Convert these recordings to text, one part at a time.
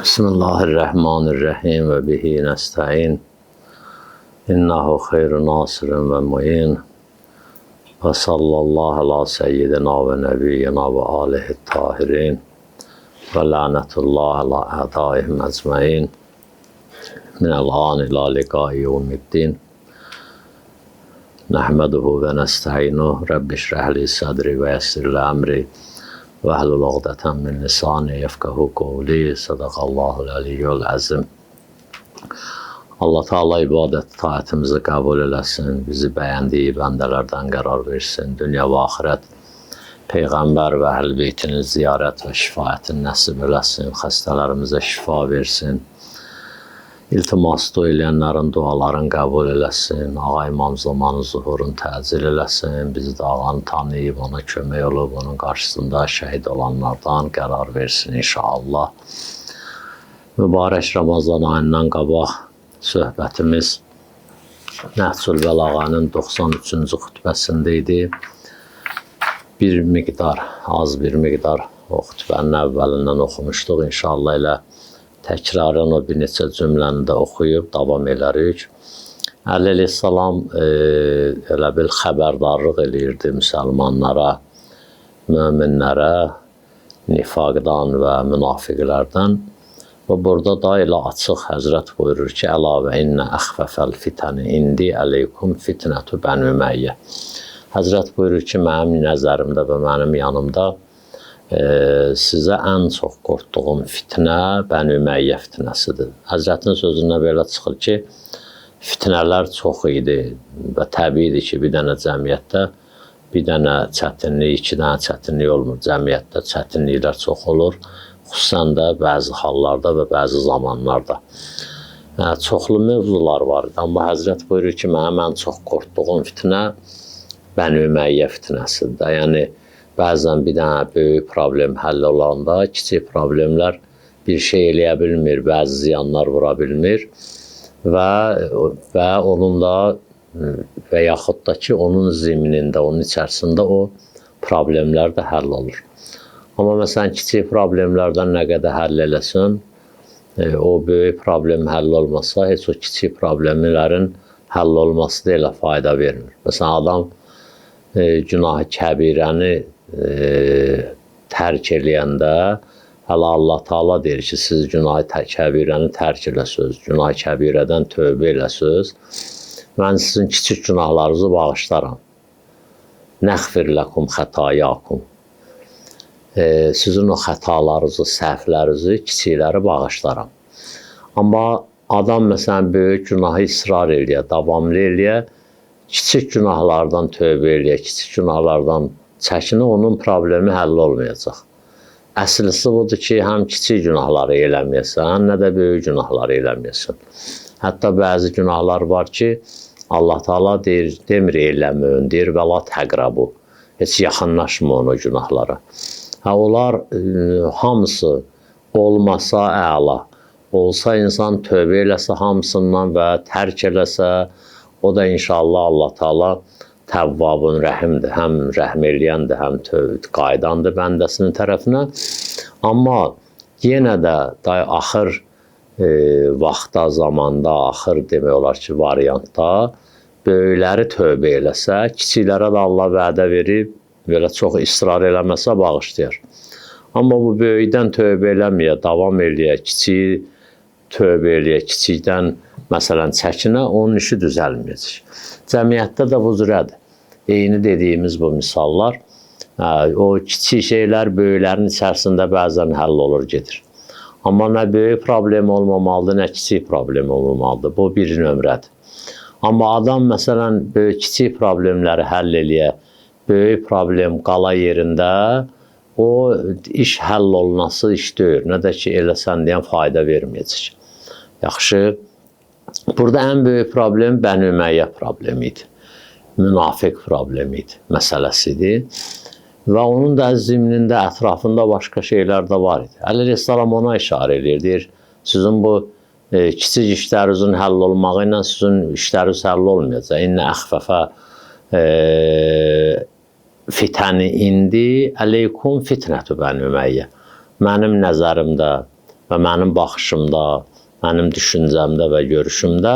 Bismillahirrahmanirrahim ve bihi nesta'in. İnnehu hayru nasirin ve mu'in. Ve sallallahu ala seyyidina ve nebiyyina ve alihi tahirin. Ve lanetullah ala a'daihim ecmain. Minel an ila liqai yevmiddin. Nehmeduhu ve nesta'inuhu. Rabbi şrahli sadri ve yessirli emri. Ve ehlul uqdeten min lisani yefkahu kavli. Sadakallahul aliyyul azim. Allah Teala ibadət taatimizi qəbul eləsin, bizi bəyəndiyi bəndələrdən qərar versin, dünya və axirət Peyğəmbər və əhl-i beytinin ziyarət və şifayətini nəsib eləsin, xəstələrimizə şifa versin, iltimas eləyənlərin dualarını qəbul eləsin, Ağa İmam Zamanı zuhurun təcil eləsin, bizi də ağanı tanıyıb, ona kömək olub, onun qarşısında şəhid olanlardan qərar versin inşallah. Mübarək Ramazan ayından qabaq söhbətimiz Nəhcül Bəlağanın 93-cü xütbəsində idi. Az bir miqdar o xütbənin əvvəlindən oxumuşduq. İnşallah elə təkrarən o bir neçə cümləni də oxuyub davam elərik. Əleyhissalam elə bil xəbərdarlıq eləyirdi müsəlmanlara, möminlərə, nifaqdan və münafiqlərdən. Və burada da elə açıq Həzrət buyurur ki, əlavə innə əxfəfəl fitəni indi əleykum fitnətü Bəni Üməyyə. Həzrət buyurur ki, mənim nəzərimdə və mənim yanımda sizə ən çox qorxduğum fitnə Bəni Üməyyə fitnəsidir. Həzrətin sözündən belə çıxır ki, fitnələr çox idi və təbiidir ki, bir dənə cəmiyyətdə bir dənə çətinlik, iki dənə çətinlik olmur. Cəmiyyətdə çətinliklər çox olur. Xüsusən də bəzi hallarda və bəzi zamanlarda. Çoxlu mövzular var idi. Amma Həzrət buyurur ki, mənim ən çox qorxduğum fitnə Bəni Üməyyə fitnəsidir. Yəni, bəzən bir dənə böyük problem həll olanda, kiçik problemlər bir şey eləyə bilmir, bəzi ziyanlar vura bilmir və onunla və yaxud da ki, onun zimnində, onun içərisində o problemlər də həll olur. Amma məsələn, kiçik problemlərdən nə qədər həll eləsin, o böyük problem həll olmasa, heç o kiçik problemlərin həll olması da elə fayda vermir. Məsələn, adam günah-ı kəbirəni tərk eləyəndə, hələ Allah Teala deyir ki, siz günah-ı kəbirəni tərk eləsiniz, günah-ı kəbirədən tövbə eləsiniz, mən sizin kiçik günahlarınızı bağışlaram. Nəğfir ləkum xətayakum. Sizin o xətalarınızı, səhvlərinizi, kiçikləri bağışlaram. Amma adam məsələn böyük günahı israr eləyə, davamlı eləyə, kiçik günahlardan tövbə eləyə, kiçik günahlardan çəkinə, onun problemi həll olmayacaq. Əslisi budur ki, həm kiçik günahları eləməyəsən, nə də böyük günahları eləməyəsən. Hətta bəzi günahlar var ki, Allah Teala deyir, demir eləməyin, deyir və la təqrabu. Heç yaxınlaşma o günahlara. Onlar hamısı olmasa əla, olsa insan tövbə eləsə hamısından və tərk eləsə, o da inşallah Allah Teala təvvabun rəhimdir, həm rəhm eləyəndir, həm qaydandır bəndəsinin tərəfinə. Amma yenə də axır vaxtda, zamanda, axır demək olar ki, variantda böyükləri tövbə eləsə, kiçiklərə də Allah vədə verib, belə çox israr eləməsə bağışlayar. Amma bu böyükdən tövbə eləməyə, davam eləyə, kiçik tövbə eləyə, kiçikdən məsələn çəkinə, onun işi düzəlməyəcək. Cəmiyyətdə də bu cürədir. Eyni dediyimiz bu misallar, o kiçik şeylər böyüklərin içərisində bəzən həll olur, gedir. Amma nə böyük problem olmamalıdır, nə kiçik problem olmamalıdır. Bu bir nömrədir. Amma adam məsələn kiçik problemləri həll eləyə, böyük problem qala yerində, o iş həll olunası iş deyil. Nə də ki, eləsən deyən fayda verməyəcək. Yaxşı, burada ən böyük problem Bəni Üməyyə problemi idi. Münafiq problemi idi, məsələsidir. Və onun da zimnində, ətrafında başqa şeylər də var idi. Əleyhissalam ona işarə edir, deyir, sizin bu kiçik işlərinizin həll olmağı ilə sizin işləriniz həll olmayacaq. İnnə əxfəfə fitəni indi əleykum fitnətü Bəni Üməyyə. Mənim nəzərimdə və mənim baxışımda, mənim düşüncəmdə və görüşümdə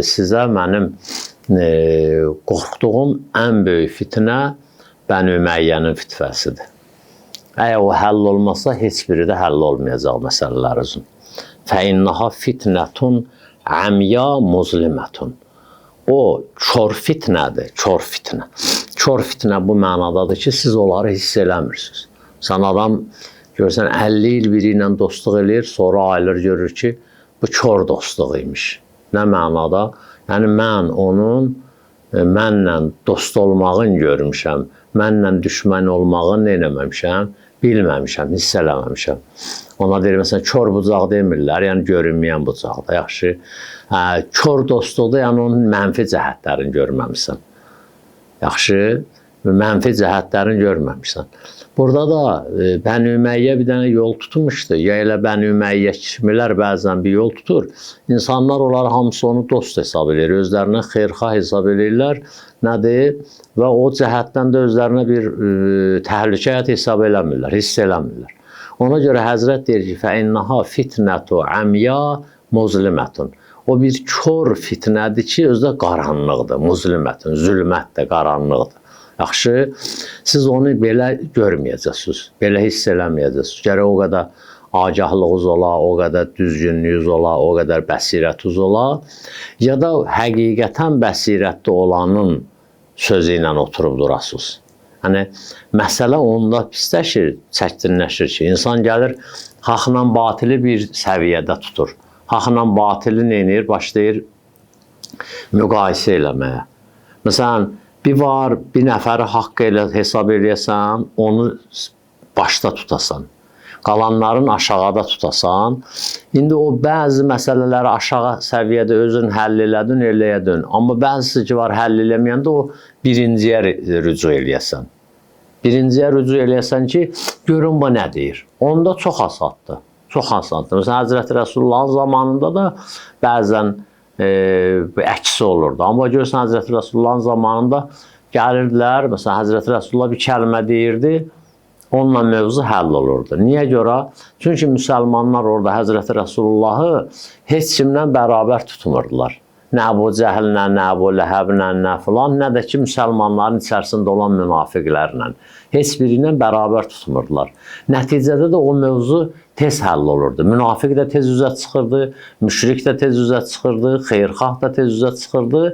sizə mənim qorxduğum ən böyük fitnə Bəni Üməyyənin fitvəsidir. Əgər o həll olmasa, heç biri də həll olmayacaq məsələlər üçün. Fəinnaha fitnətun əmya muzlimətun. O kör fitnədir, kör fitnə. Kör fitnə bu mənadadır ki, siz onları hiss eləmirsiniz. Sən adam görsən 50 il biri ilə dostluq eləyir, sonra ayılır görür ki, bu kör dostluq imiş. Nə mənada? Yəni mən onun mənlə dost olmağını görmüşəm, mənlə düşmən olmağını eləməmişəm, bilməmişəm, hiss eləməmişəm. Ona deyir, məsələn, kör bucaq demirlər, yəni görünməyən bucaqda, yaxşı. Kör dostluqda, yəni onun mənfi cəhətlərini görməmişsən. Yaxşı, mənfi cəhətlərini görməmişsən. Burada da Bəni Üməyyə bir dənə yol tutmuşdu. Ya elə Bəni Üməyyə kimilər bəzən bir yol tutur. İnsanlar onları hamısı onu dost hesab edir, özlərinə xeyirxah hesab edirlər. Nədir? Və o cəhətdən də özlərinə bir təhlükə hesab eləmirlər, hiss eləmirlər. Ona görə Həzrət deyir ki, fəinnaha fitnətu əmya muzlimətun. O bir kör fitnədir ki, özü də qaranlıqdır, muzlimətun, zülmət də qaranlıqdır. Yaxşı, siz onu belə görməyəcəksiniz, belə hiss eləməyəcəksiniz. Gərək o qədər agahlığınız ola, o qədər düzgünlüyünüz ola, o qədər bəsirətiniz ola, ya da həqiqətən bəsirətli olanın sözü ilə oturub durasınız. Yəni, məsələ onda pisləşir, çətinləşir ki, insan gəlir, haqla batili bir səviyyədə tutur. Haqla batili neyinir? Başlayır müqayisə eləməyə. Məsələn, bir nəfəri haqq elə hesab eləyəsən, onu başda tutasan. Qalanların aşağıda tutasan. İndi o bəzi məsələləri aşağı səviyyədə özün həll elədin, eləyədin. Amma bəzisi ki var, həll eləməyəndə o birinciyə rücu eləyəsən. Birinciyə rücu eləyəsən ki, görün bu nə deyir. Onda çox asaddır. Çox asaddır. Məsələn, Həzrəti Rəsulullahın zamanında da bəzən əksi olurdu. Amma görürsən, Həzrəti Rəsulullahın zamanında gəlirdilər, məsələn, Həzrəti Rəsulullah bir kəlmə deyirdi, onunla mövzu həll olurdu. Niyə görə? Çünki müsəlmanlar orada Həzrəti Rəsulullahı heç kimlə bərabər tutmurdular. Nə Əbu Cəhillə, nə Əbu Ləhəblə, nə filan, nə də ki, müsəlmanların içərisində olan münafiqlərlə. Heç biri ilə bərabər tutmurdular. Nəticədə də o mövzu tez həll olurdu. Münafiq də tez üzə çıxırdı, müşrik də tez üzə çıxırdı, xeyirxah da tez üzə çıxırdı,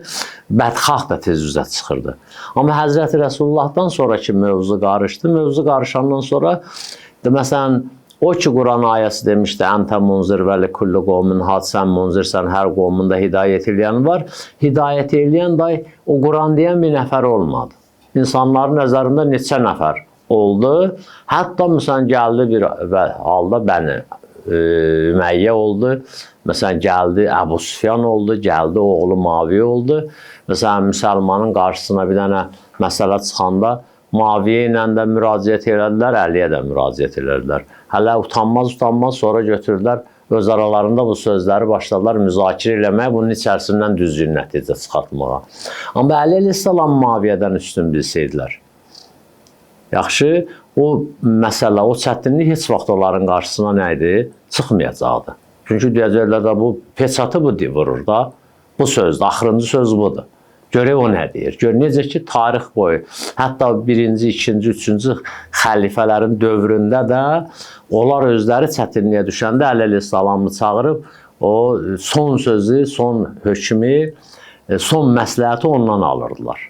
bədxah da tez üzə çıxırdı. Amma Həzrəti Rəsulullahdan sonraki mövzu qarışdı. Mövzu qarışandan sonra, məsələn, o ki, Quran ayəsi demişdi, Əntə munzir və li kulli qovmin had, sən munzirsən, hər qovmunda hidayət eləyən var. Hidayət eləyən da o Quran deyən bir nəfər olmadı. İnsanların nəzərində neçə nəfər oldu. Hətta məsələn, gəldi bir halda Bəni Üməyyə oldu. Məsələn, gəldi Əbu Süfyan oldu, gəldi oğlu Maviyə oldu. Məsələn, müsəlmanın qarşısına bir dənə məsələ çıxanda Maviyə ilə də müraciət elədilər, Əliyə də müraciət elədilər. Hələ utanmaz, sonra götürdülər, öz aralarında bu sözləri başladılar müzakirə eləməyə, bunun içərisindən düzgün nəticə çıxartmağa. Amma Əli əleyhissalam Maviyədən üstün bilsəydilər. Yaxşı, o məsələ, o çətinlik heç vaxt onların qarşısına nə idi? Çıxmayacaqdı. Çünki deyəcəklər də bu peçatı bu vurur da, bu sözdür, axırıncı söz budur. Görək o nə deyir. Gör, necə ki, tarix boyu, hətta birinci, ikinci, üçüncü xəlifələrin dövründə də onlar özləri çətinliyə düşəndə Əli əleyhissalamı çağırıb, o son sözü, son hökmü, son məsləhəti ondan alırdılar.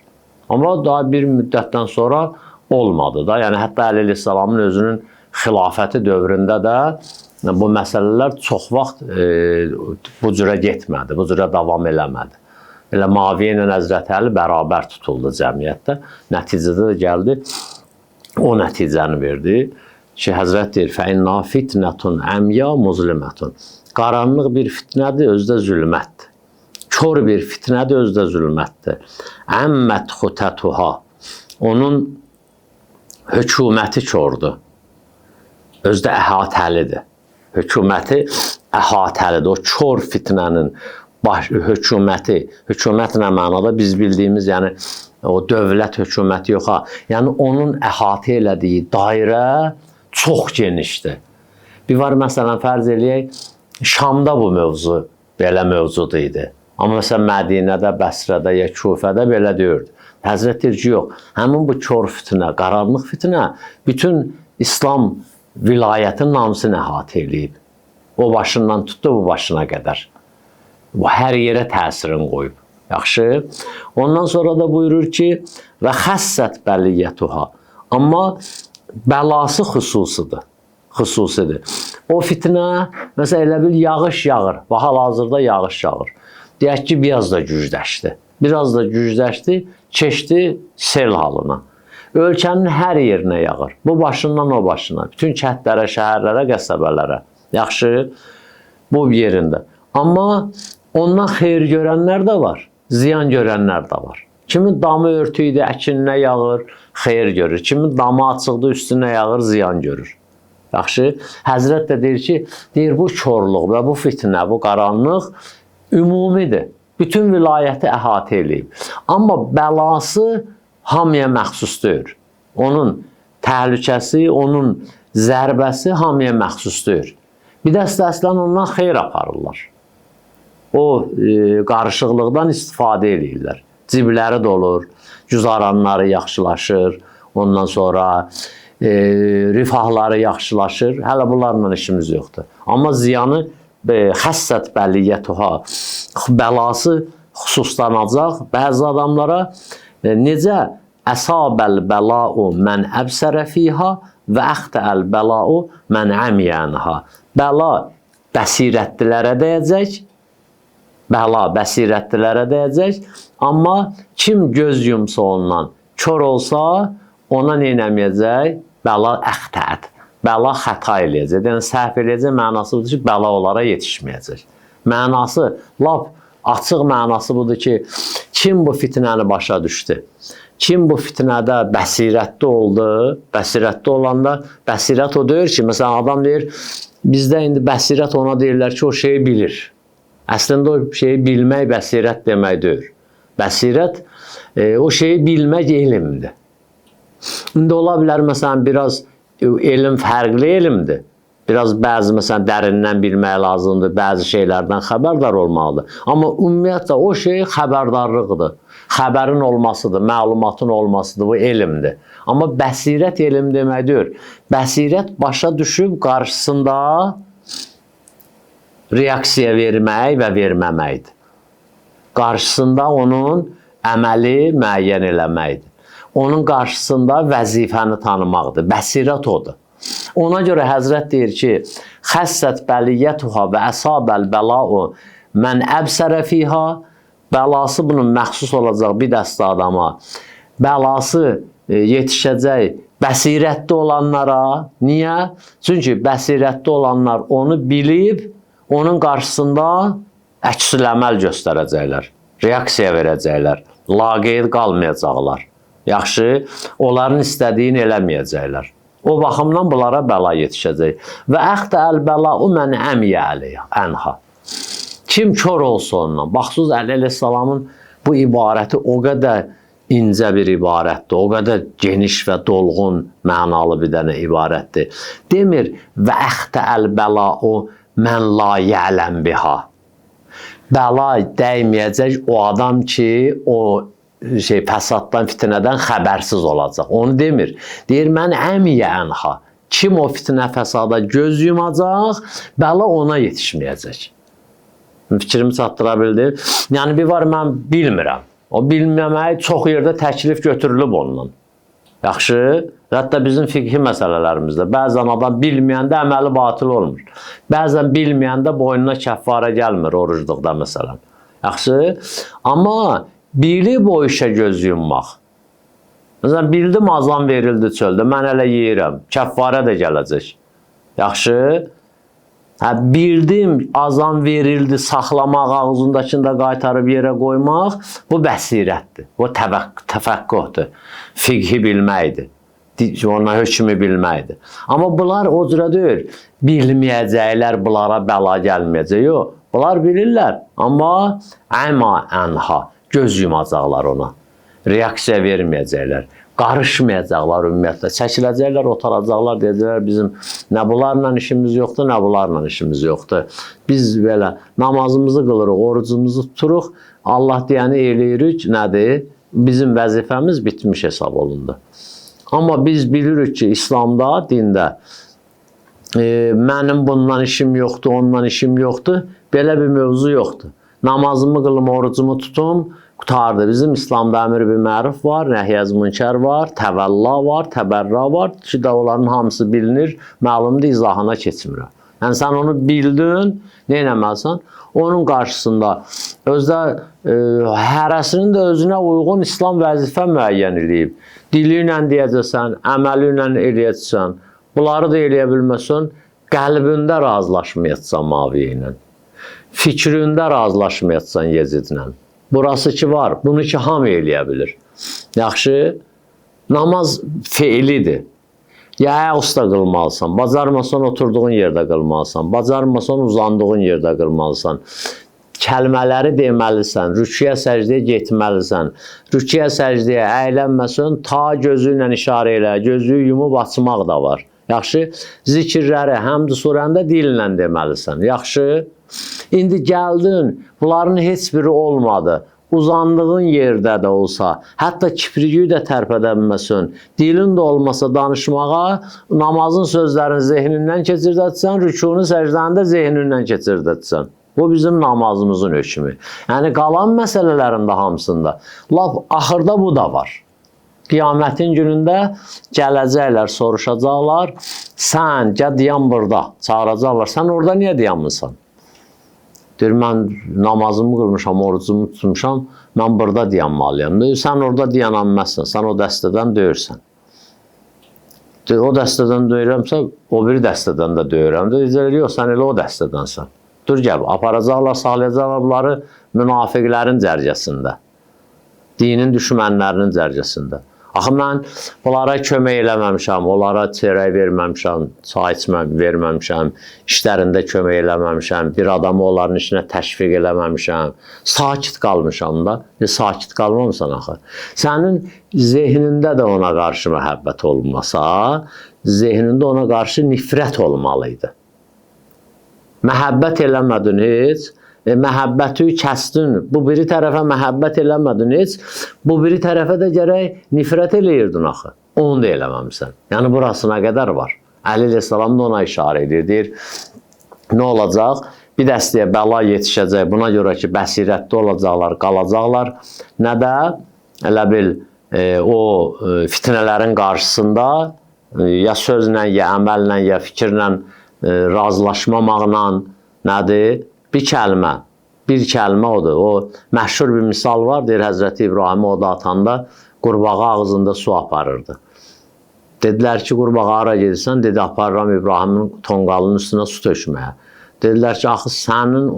Amma daha bir müddətdən sonra olmadı da. Yəni, hətta Əli əleyhissalamın özünün xilafəti dövründə də bu məsələlər çox vaxt bu cürə getmədi, bu cürə davam eləmədi. Elə Maviyə ilə Həzrəti Əli bərabər tutuldu cəmiyyətdə. Nəticədə də gəldi, o nəticəni verdi ki, Həzrət deyir, fəinna fitnətun əmya muzlimətun. Qaranlıq bir fitnədir, özdə zülmətdir. Kör bir fitnədir, özdə zülmətdir. Əmmət xutətuha. Onun hökuməti kördür. Özdə əhatəlidir. Hökuməti əhatəlidir. O kör fitnənin hökuməti, hökumət nə mənada biz bildiyimiz, yəni o dövlət hökuməti yox ha. Yəni onun əhatə elədiyi dairə çox genişdir. Bir var məsələn fərz eləyək, Şamda bu mövzu belə mövcud idi. Amma məsələn Mədinədə, Bəsrədə ya Kufədə belə deyirdi. Həzrət deyir ki, yox, həmin bu kor fitnə, qaranlıq fitnə bütün İslam vilayətin namısını əhatə eləyib. O başından tutdu bu başına qədər. Bu hər yerə təsirini qoyub. Yaxşı. Ondan sonra da buyurur ki, və xəssət bəliyyətuha. Amma bəlası xüsusidir. O fitnə, məsələn, elə bil yağış yağır. Və hal-hazırda yağış yağır. Deyək ki, biraz da gücləşdi, keçdi sel halına. Ölkənin hər yerinə yağır. Bu başından o başına. Bütün kəndlərə, şəhərlərə, qəsəbələrə. Yaxşı, bu yerində. Amma ondan xeyir görənlər də var, ziyan görənlər də var. Kimin damı örtüyüdür, əkininə yağır, xeyir görür. Kimin damı açıqdır, üstünə yağır, ziyan görür. Yaxşı, Həzrət də deyir ki, bu korluq və bu fitnə, bu qaranlıq ümumidir. Bütün vilayəti əhatə eləyib. Amma bəlası hamıya məxsus deyil. Onun təhlükəsi, onun zərbəsi hamıya məxsus deyil. Bir də əslən ondan xeyir aparırlar. O qarışıqlıqdan istifadə eləyirlər. Cibləri dolur, güzaranları yaxşılaşır, ondan sonra rifahları yaxşılaşır. Hələ bunlarla işimiz yoxdur. Amma ziyanı xəssət bəliyyətuha, bəlası xüsuslanacaq bəzi adamlara. Necə əsabəl bəla'u mən əbsərə fiha və əxtəəl bəla'u mən əmiyənha. Bəla bəsirətlilərə dəyəcək, amma kim göz yumsa ondan, kör olsa ona neynəməyəcək? Bəla əxtəət. Bəla xəta eləyəcək. Yəni, səhv eləyəcək mənası budur ki, bəla onlara yetişməyəcək. Mənası, lap açıq mənası budur ki, kim bu fitnəni başa düşdü? Kim bu fitnədə bəsirətli oldu? Bəsirətli olanda, bəsirət o deyir ki, məsələn, adam deyir, bizdə indi bəsirət ona deyirlər ki, o şeyi bilir. Əslində o şeyi bilmək bəsirət demək deyir. Bəsirət, o şeyi bilmək elmdir. İndi ola bilər, məsələn, biraz elm fərqli elmdir. Biraz bəzi, məsələn, dərindən bilmək lazımdır, bəzi şeylərdən xəbərdar olmalıdır. Amma ümumiyyətlə o şey xəbərdarlıqdır. Xəbərin olmasıdır, məlumatın olmasıdır, bu elmdir. Amma bəsirət elm demək deyil. Bəsirət başa düşüb qarşısında reaksiya vermək və verməməkdir. Qarşısında onun əməli müəyyən eləməkdir. Onun qarşısında vəzifəni tanımaqdır. Bəsirət odur. Ona görə Həzrət deyir ki, xəssət bəliyyətuha və əsabəl bəla'u mən əbsərə fiha. Bəlası bunun məxsus olacaq bir dəstə adama. Bəlası yetişəcək bəsirətli olanlara. Niyə? Çünki bəsirətli olanlar onu bilib, onun qarşısında əksül əməl göstərəcəklər, reaksiya verəcəklər, laqeyd qalmayacaqlar. Yaxşı, onların istədiyini eləməyəcəklər. O baxımdan bunlara bəla yetişəcək. Və əxtəəl bəla'u mən əmiyə ənha. Kim kör olsa ondan. Baxsız Əli əleyhissalamın bu ibarəti o qədər incə bir ibarətdir, o qədər geniş və dolğun mənalı bir dənə ibarətdir. Demir, və əxtəəl bəla'u mən la yələm biha. Bəla dəyməyəcək o adam ki, o fəsaddan, fitnədən xəbərsiz olacaq. Onu demir. Deyir, mən əmiyə ənha. Kim o fitnə, fəsada göz yumacaq, bəla ona yetişməyəcək. Fikrimi çatdıra bildim. Yəni, bir var, mən bilmirəm. O bilməmək çox yerdə təklif götürülüb ondan. Yaxşı, hətta bizim fiqhi məsələlərimizdə bəzən adam bilməyəndə əməli batıl olmur. Bəzən bilməyəndə boynuna kəffarə gəlmir orucluqda məsələn. Yaxşı, amma bilib o işə göz yummaq. Məsələn, bildim azan verildi çöldə, mən hələ yeyirəm, kəffarə də gələcək. Yaxşı, bildim azan verildi, saxlamaq, ağzındakını da qaytarıb yerə qoymaq, bu bəsirətdir, bu təfəqqühdur, fiqhi bilməkdir, ona hökmü bilməkdir. Amma bunlar o cürə deyil, bilməyəcəklər, bunlara bəla gəlməyəcək, yox, bunlar bilirlər, amma əma ənha, göz yumacaqlar ona, reaksiya verməyəcəklər. Qarışmayacaqlar ümumiyyətlə. Çəkiləcəklər, oturacaqlar, deyəcəklər bizim nə bunlarla işimiz yoxdur, nə bunlarla işimiz yoxdur. Biz belə namazımızı qılırıq, orucumuzu tuturuq, Allah deyəni eləyirik, nədir? Bizim vəzifəmiz bitmiş hesab olundu. Amma biz bilirik ki, İslamda, dində mənim bundan işim yoxdur, ondan işim yoxdur, belə bir mövzu yoxdur. Namazımı qılım, orucumu tutum, qutardı. Bizim İslamda əmr bil məruf var, nəhyəz münkər var, təvəlla var, təbərra var ki, də onların hamısı bilinir, məlumdur, izahına keçmirəm. Yəni, sən onu bildin, nə eləməlisən? Onun qarşısında özdə hərəsinin də özünə uyğun İslam vəzifə müəyyən edib. Dili ilə deyəcəksən, əməli ilə eləyəcəksən, bunları da eləyə bilməsən, qəlbində razılaşmayacaqsan Maviyə ilə, fikrində razılaşmayacaqsan Yezidlə. Burası ki var, bunu ki hamı eləyə bilir. Yaxşı, namaz feilidir. Ya ayaqüstə qılmalısan, bacarmasan oturduğun yerdə qılmalısan, bacarmasan uzandığın yerdə qılmalısan. Kəlmələri deməlisən, rüküyə səcdəyə getməlisən. Rüküyə səcdəyə əylənməsən, ta gözü ilə işarə elə, gözü yumub açmaq da var. Yaxşı, zikirləri həmd surəndə dillə deməlisən. Yaxşı, indi gəldin, bunların heç biri olmadı. Uzandığın yerdə də olsa, hətta kipriyi də tərpədə bilməsin, dilin də olmasa danışmağa, namazın sözlərini zehnindən keçirdətsən, rükunu səcdəni də zehnindən keçirdətsən. Bu bizim namazımızın hökmü. Yəni, qalan məsələlərində hamısında, laf axırda bu da var. Qiyamətin günündə gələcəklər, soruşacaqlar, sən gəl dayan burada, çağıracaqlar, sən orada niyə dayanmısan? Deyir, mən namazımı qılmışam, orucumu tutmuşam, mən burada dayanmalıyam. Deyir, sən orada dayananməzsən, sən o dəstədən döyürsən. Deyir, o dəstədən döyürəmsə, o biri dəstədən də döyürəm. Deyir, yox, sən elə o dəstədənsən. Dur, gəl, aparacaqlar, saxlayacaqlar bunları münafiqlərin cərgəsində, dinin düşmənlərinin cərgəsində. Axı, mən bunlara kömək eləməmişəm, onlara çörək verməmişəm, çay verməmişəm, işlərində kömək eləməmişəm, bir adamı onların işinə təşviq eləməmişəm, sakit qalmışam da. Sakit qalmamısan axı. Sənin zehnində də ona qarşı məhəbbət olmasa, zehnində ona qarşı nifrət olmalıydı. Məhəbbət eləmədin heç, məhəbbəti kəsdin, bu biri tərəfə məhəbbət eləmədin heç, bu biri tərəfə də gərək nifrət eləyirdin axı. Onu da eləməmişsən. Yəni, burasına qədər var. Əli əleyhissalam da ona işarə edir. Deyir, nə olacaq? Bir dəstəyə bəla yetişəcək, buna görə ki, bəsirətli olacaqlar, qalacaqlar. Nə də, elə bil, o fitnələrin qarşısında ya sözlə, ya əməllə, ya fikirlə razılaşmamaqla nədir? Bir kəlmə odur. O məşhur bir misal var, deyir, Həzrəti İbrahim oda atanda qurbağa ağzında su aparırdı. Dedilər ki, qurbağa hara gedirsən? Dedi, aparıram İbrahimin tonqalının üstünə su tökməyə. Dedilər ki, axı sənin,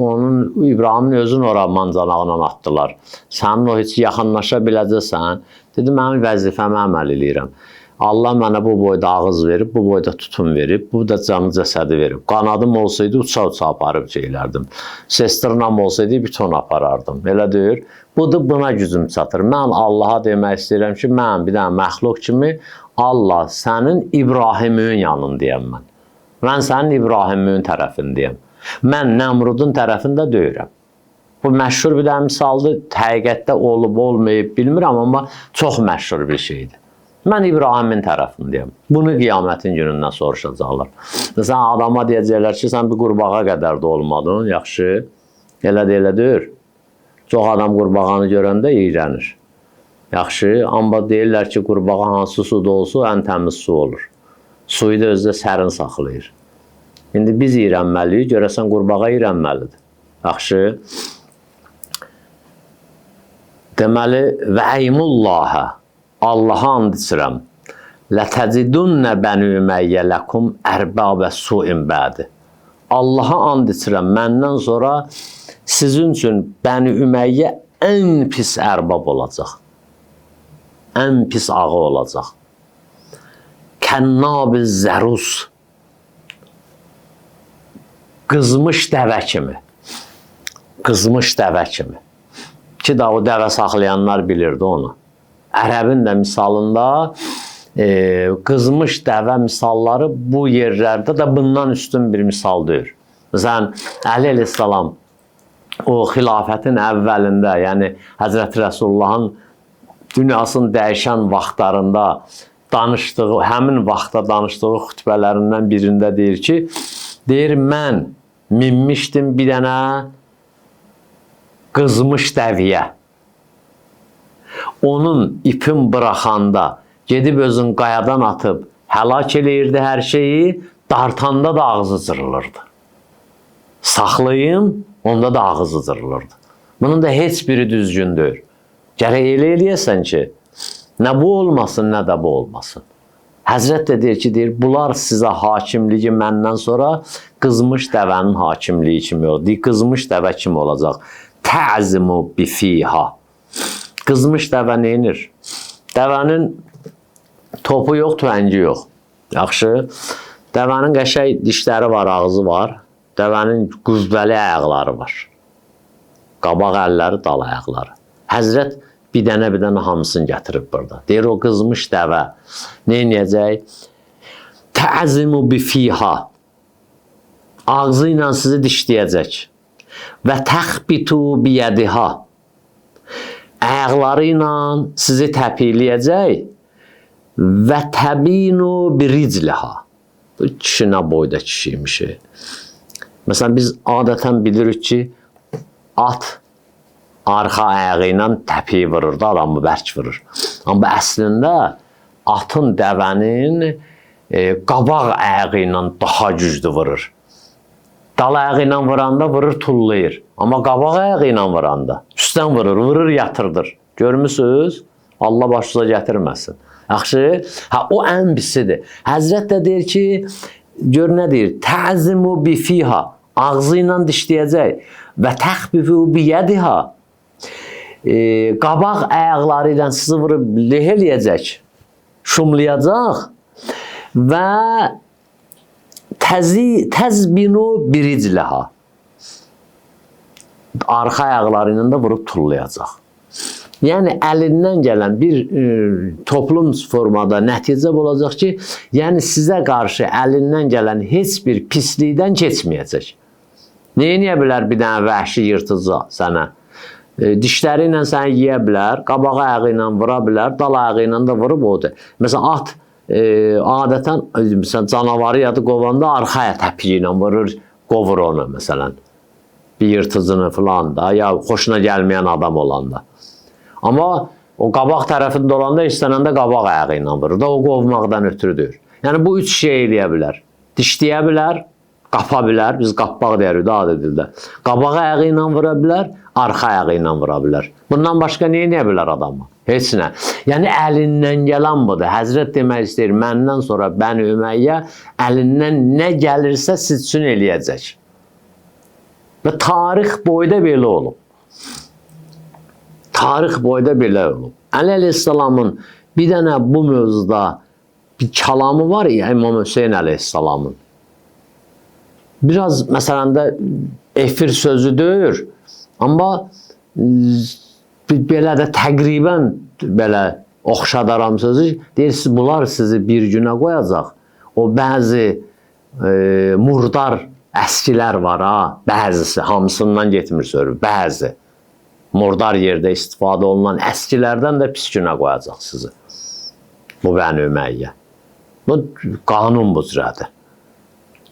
İbrahimin özün ora mancanağına atdılar. Sənin o heç yaxınlaşa biləcəksən. Dedi, mənim vəzifəmə əməl eləyirəm. Allah mənə bu boyda ağız verib, bu boyda tutum verib, bu da canı cəsədi verib. Qanadım olsaydı uça-uça aparıb şeylərdim. Sestırnam olsaydı bir ton aparardım. Elə deyir. Budur, buna gücüm çatır. Mən Allaha demək istəyirəm ki, mən bir dənə məxluq kimi Allah sənin İbrahimin yanındayım mən. Mən sənin İbrahimin tərəfindəyim. Mən Nəmrudun tərəfində deyirəm. Bu məşhur bir dənə misaldır. Həqiqətdə olub, olmayıb bilmirəm, amma çox məşhur bir şeydir. Mən İbrahimin tərəfindəyim. Bunu qiyamətin günündən soruşacaqlar. Sən adama deyəcəklər ki, sən bir qurbağa qədər də olmadın, yaxşı, elə də elə deyir. Çox adam qurbağanı görəndə iyrənir. Yaxşı, amma deyirlər ki, qurbağa hansı suda olsa, ən təmiz su olur. Suyu da özdə sərin saxlayır. İndi biz iyrənməliyik, görəsən qurbağa iyrənməlidir. Yaxşı, deməli, vəimullahə, Allaha and içirəm. Lətəcidunnə bəni üməyyə ləkum ərbəbə su'in bədi. Allaha and içirəm, məndən sonra sizin üçün bəni üməyyə ən pis ərbab olacaq. Ən pis ağı olacaq. Kənnabi zərus. Qızmış dəvə kimi. Qızmış dəvə kimi. Ki da o dəvə saxlayanlar bilirdi onu. Ərəbin də misalında qızmış dəvə misalları bu yerlərdə də bundan üstün bir misal deyil. Məsələn, Əli əleyhissalam o xilafətin əvvəlində, yəni Həzrəti Rəsullahın dünyasının dəyişən vaxtlarında danışdığı, həmin vaxtda danışdığı xütbələrindən birində deyir ki, deyir, mən minmişdim bir dənə qızmış dəviyə. Onun ipin bıraxanda gedib özün qayadan atıb həlak eləyirdi hər şeyi, dartanda da ağzı cırılırdı. Saxlayın, onda da ağzı cırılırdı. Bunun da heç biri düzgün deyil. Gərək elə eləyəsən ki, nə bu olmasın, nə də bu olmasın. Həzrət də deyir ki, deyir, bunlar sizə hakimliyi məndən sonra qızmış dəvənin hakimliyi kimi olur. Deyir, qızmış dəvə kim olacaq? Təzimu bifiha. Qızmış dəvə neyinir? Dəvənin topu yox, tüvəngi yox. Yaxşı. Dəvənin qəşəng dişləri var, ağzı var. Dəvənin qüvvəli ayaqları var. Qabaq əlləri, dal ayaqları. Həzrət bir dənə hamısını gətirib burada. Deyir, o qızmış dəvə neynəyəcək? Təzimu bifiha. Ağzı ilə sizi dişləyəcək. Və təxbitu biyədiha. Ayaqları ilə sizi təpikləyəcək. Və təbinu biricliha. Bu kişi nə boyda kişiymiş. Məsələn, biz adətən bilirik ki, at arxa ayağı ilə təpiyi vurur da, adamı bərk vurur. Amma əslində atın, dəvənin qabaq ayağı ilə daha güclü vurur. Dal ayağı ilə vuranda vurur, tullayır. Amma qabaq ayağı ilə vuranda üstdən vurur, yatırdır. Görmüsünüz? Allah başınıza gətirməsin. Yaxşı? O ən pisidir. Həzrət də deyir ki, gör nə deyir? Təzimu bifiha. Ağzı ilə dişləyəcək. Və təxbifu biyədiha. Qabaq ayaqları ilə sizi vurub leheləyəcək. Şumlayacaq. Və təzbinu biricliha. Arxa ayaqları ilə də vurub tullayacaq. Yəni, əlindən gələn bir toplum formada nəticə olacaq ki, yəni sizə qarşı əlindən gələn heç bir pislikdən keçməyəcək. Neyiniyə bilər bir dənə vəhşi yırtıcı sənə? Dişləri ilə səni yiyə bilər, qabaq ayağı ilə vura bilər, dal ayağı ilə də vurub odur. Məsələn, at adətən canavarı yadı qovanda arxaya təpiyi ilə vurur, qovur onu məsələn. Bir yırtıcını falan da, ya xoşuna gəlməyən adam olanda. Amma o qabaq tərəfində olanda istənəndə qabaq ayağı ilə vurur da, o qovmaqdan ötürüdür. Yəni, bu üç şey eləyə bilər. Dişləyə bilər, qapa bilər, biz qappaq deyirik də adı dildə. Qabaq ayağı ilə vura bilər, arxa ayağı ilə vura bilər. Bundan başqa nə eləyə bilər adamı? Heç nə. Yəni, əlindən gələn budur. Həzrət demək istəyir, məndən sonra Bəni Üməyyə əlindən nə gəlirsə siz üçün eləyəcək. Və tarix boyda belə olub. Tarix boyda belə olub. Əli əleyhissalamın bir dənə bu mövzuda bir kəlamı var ya, İmam Hüseyin əleyhissalamın. Biraz məsələn də efir sözü deyir, amma belə də təqribən belə oxşadaram sözü. Deyirsiniz, bunlar sizi bir günə qoyacaq. O bəzi murdar əskilər var ha, bəzisi, hamısından getmir söylür, bəzi. Murdar yerdə istifadə olunan əskilərdən də pis günə qoyacaq sizi. Bu Bəni Üməyyə. Bu qanun bu cürədir.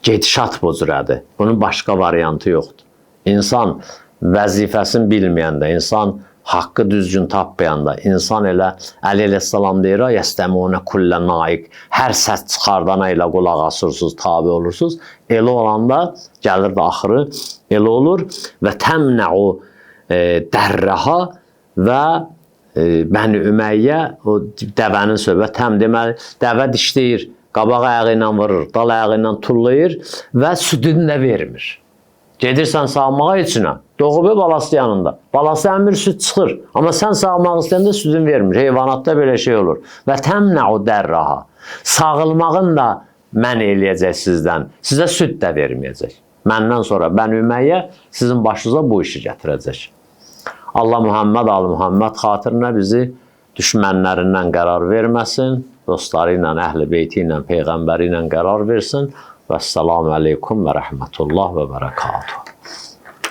Gedişat bu cürədir. Bunun başqa variantı yoxdur. İnsan vəzifəsini bilməyəndə, insan haqqı düzgün tapmayanda, insan elə Əli əleyhissalam deyir, yəstəmunə kullə naiq, hər səs çıxardana ilə qulaq asırsınız, tabi olursunuz. Elə olanda gəlir də axırı, elə olur və təmnəu dərrəha və Bəni Üməyyə o dəvənin söhbət təm deməli, dəvə dişləyir, qabaq ayağı ilə vurur, dal ayağı ilə tullayır və südünü də vermir. Gedirsən sağmağa içinə, doğubu balası yanında. Balası əmir süd çıxır, amma sən sağmaq istəyəndə südün vermir. Heyvanatda belə şey olur. Və təmnəu dərrəha. Sağılmağın da mən eləyəcək sizdən, sizə süd də verməyəcək. Məndən sonra Bəni Üməyyə sizin başınıza bu işi gətirəcək. Allah Muhammed, Ali Muhammed xatirinə bizi düşmənlərindən qərar verməsin, dostları ilə, əhl-i beyti ilə, peyğəmbəri ilə qərar versin. Vəssalamu aleykum və rəhmətullah və bərəkatuhu.